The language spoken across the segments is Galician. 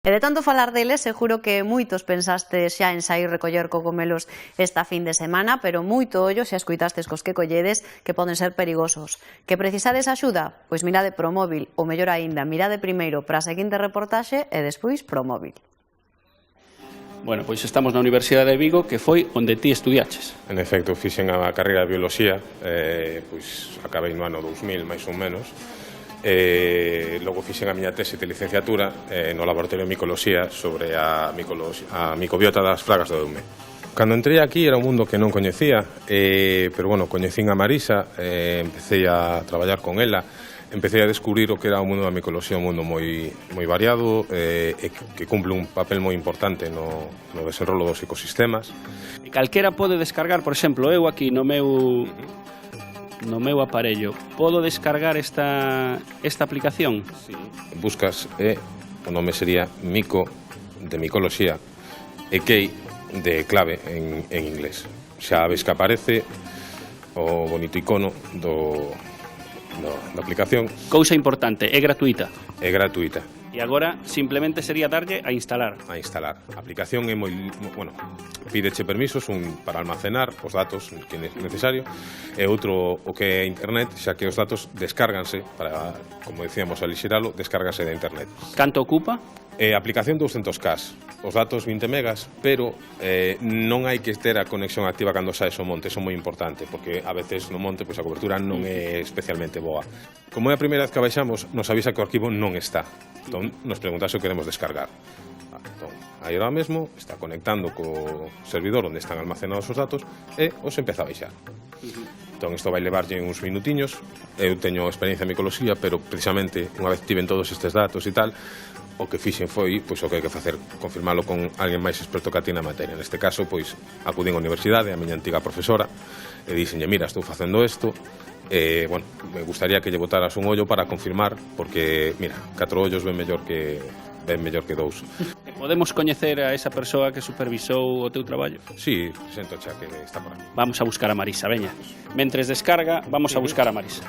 E de tanto falar deles, seguro que moitos pensastes xa en sair recoller cogomelos esta fin de semana, pero moito ollo se escoitastes cos que colledes que poden ser perigosos. Que precisades axuda? Pois mirade Promóvil, ou mellor aínda, mirade primeiro para a seguinte reportaxe e despois Promóvil. Bueno, pois estamos na Universidade de Vigo, que foi onde ti estudiaches. En efecto, fixen a carreira de Bioloxía, pois acabei no ano 2000, máis ou menos. Logo fixen a miña tese de licenciatura no Laboratorio de Micoloxía sobre a microbiota das fragas do Eume. Cando entrei aquí era un mundo que non coñecía, pero bueno, coñecín a Marisa, empecé a traballar con ela, empecé a descubrir o que era o mundo da micoloxía, un mundo moi variado, que cumple un papel moi importante no desenrolo dos ecosistemas. E calquera pode descargar, por exemplo, eu aquí no meu aparello, podo descargar esta aplicación? Sí. Buscas, o nome sería Mico de micoloxía e Key de clave en inglés. Xa ves que aparece o bonito icono da aplicación. Cousa importante, é gratuita. É gratuita. E agora simplemente sería darlle a instalar. A instalar. A aplicación é moi, bueno, pídeche permisos, un para almacenar os datos que é necesario, e outro o que é internet, xa que os datos descárganse para, como decíamos, alixeralo, descárgase de internet. Canto ocupa? Aplicación 200K, os datos 20 megas, pero non hai que ter a conexión activa cando saes ao monte, eso é moi importante, porque a veces no monte pois a cobertura non é especialmente boa. Como é a primeira vez que baixamos, nos avisa que o arquivo non está, entón nos pregunta se o queremos descargar. Entón, aí ahora mesmo está conectando co servidor onde están almacenados os datos e os empeza a baixar. Entón, isto vai levarlle uns minutiños. Eu teño experiencia en micoloxía, pero precisamente unha vez tiven todos estes datos e tal, o que fixen foi, pois, o que hai que facer, confirmalo con alguén máis experto que a ti na materia. Neste caso, pois, acudín á universidade, a miña antiga profesora, e dixenlle, mira, estou facendo isto, bueno, me gustaría que lle botaras un ollo para confirmar, porque, mira, 4 ollos ven mellor que 2. Podemos coñecer a esa persoa que supervisou o teu traballo? Sí, presento xa que está por aquí. Vamos a buscar a Marisa, veña. Mentres descarga, vamos a buscar a Marisa.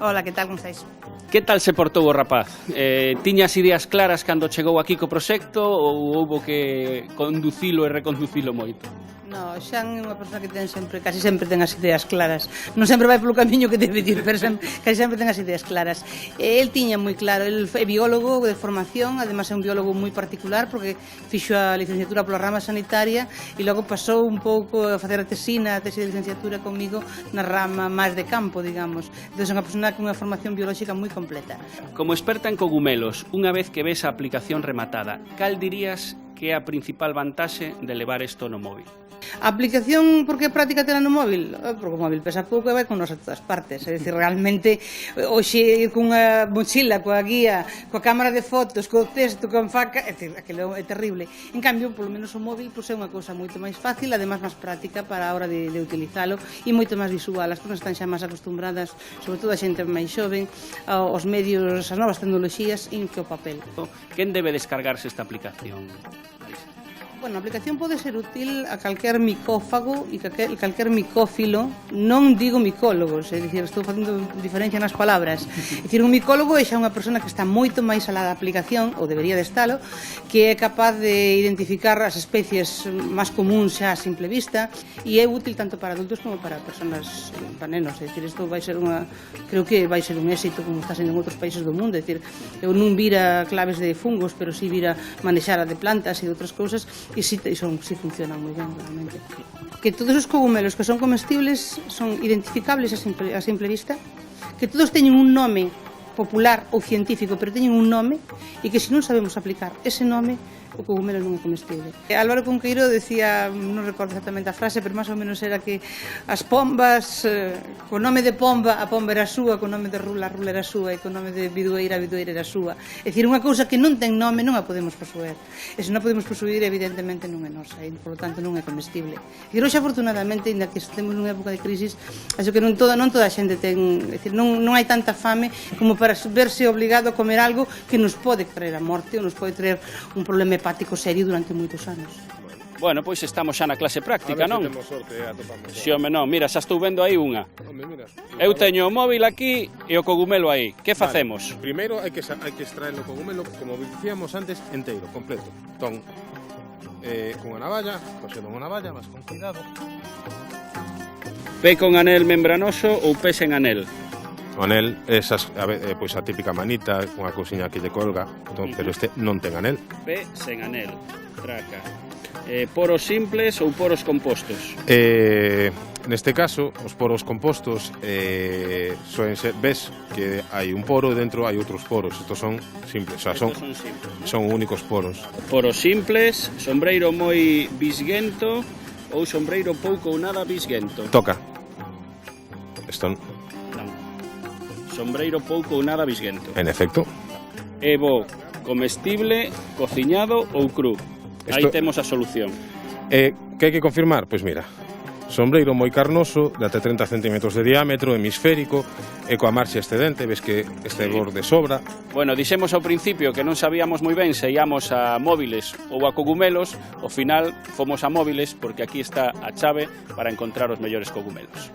Hola, que tal, como estáis? Que tal se portou o rapaz? Tiñas ideas claras cando chegou aquí co proxecto ou houbo que conducilo e reconducilo moito? No, Xan é unha persoa que casi sempre ten as ideas claras. Non sempre vai polo camiño que debe ir, pero casi sempre ten as ideas claras. El tiña moi claro, el é biólogo de formación, además é un biólogo moi particular porque fixo a licenciatura pola rama sanitaria e logo pasou un pouco a facer a tese de licenciatura comigo na rama máis de campo, digamos. Entón é unha persoa con unha formación biolóxica moi completa. Como experta en cogumelos, unha vez que ves a aplicación rematada, cal dirías que é a principal vantaxe de levar isto no móvil? A aplicación, por que é práctica tela no móvil? Porque o móvil pesa pouco e vai con nos a todas partes. É dicir, realmente, hoxe ir cunha mochila, coa guía, coa cámara de fotos, co texto, con faca, aquilo é terrible. En cambio, polo menos o móvil é unha cousa moito máis fácil, además máis práctica para a hora de utilizalo e moito máis visual. As persoas están xa máis acostumbradas, sobre todo a xente máis xoven, aos medios, as novas tecnoloxías e que o papel. Quen debe descargarse esta aplicación? Bueno, a aplicación pode ser útil a calquer micófago e calquer micófilo, non digo micólogos, é dicir, estou facendo diferencia nas palabras. É dicir, un micólogo é xa unha persona que está moito máis alá da aplicación, ou debería de estalo, que é capaz de identificar as especies máis comuns xa a simple vista e é útil tanto para adultos como para personas, para nenos. É dicir, isto vai ser creo que vai ser un éxito como está sendo en outros países do mundo. É dicir, eu non vira claves de fungos, pero si vira manexar a de plantas e de outras cousas. E si funcionan moi ben, realmente. Que todos os cogumelos que son comestibles son identificables a simple vista, que todos teñen un nome popular ou científico, pero teñen un nome, e que se non sabemos aplicar ese nome, o cogumelo non é comestible. Álvaro Cunqueiro decía, non recordo exactamente a frase, pero máis ou menos era que as pombas, co nome de pomba, a pomba era súa, co nome de rula, a rula era súa, e co nome de bidueira, a bidueira era súa. É dicir, unha cousa que non ten nome non a podemos posuer. E se non a podemos posuir, evidentemente non é nosa, e, por lo tanto, non é comestible. E hoxe, afortunadamente, ainda que estemos nunha época de crisis, acho que non toda a xente ten, é dicir, non hai tanta fame como para verse obligado a comer algo que nos pode traer a morte ou nos pode traer un problema hepático serio durante moitos anos. Bueno, pois estamos xa na clase práctica, non? A ver se temos sorte e atopamos. Si, home, non, mira, xa estou vendo aí unha. Home, mira. Eu teño o móvil aquí e o cogumelo aí. Que facemos? Primeiro hai que extraer o cogumelo, como dicíamos antes, enteiro, completo. Entón, con a navalla, cosendo unha navalla, vas con cuidado. Pé con anel membranoso ou pé sen anel? O anel, pois a típica manita, unha cousiña que lle colga, entón, pero este non ten anel. Pé sen anel, traca. Poros simples ou poros compostos? Neste caso, os poros compostos soen ser, ves que hai un poro e dentro hai outros poros. Estos son simples, o sea, son únicos poros. Poros simples, sombreiro moi bisguento ou sombreiro pouco ou nada bisguento? Toca. Isto Non. Sombreiro pouco ou nada bisguento. en efecto. É bo comestible, cociñado ou cru? Aí temos a solución. Que hai que confirmar? Pois mira, sombreiro moi carnoso, de até 30 centímetros de diámetro, hemisférico, e coa marxa excedente, ves que este borde sobra. Bueno, dixemos ao principio que non sabíamos moi ben se íamos a móviles ou a cogumelos, ao final fomos a móviles porque aquí está a chave para encontrar os mellores cogumelos.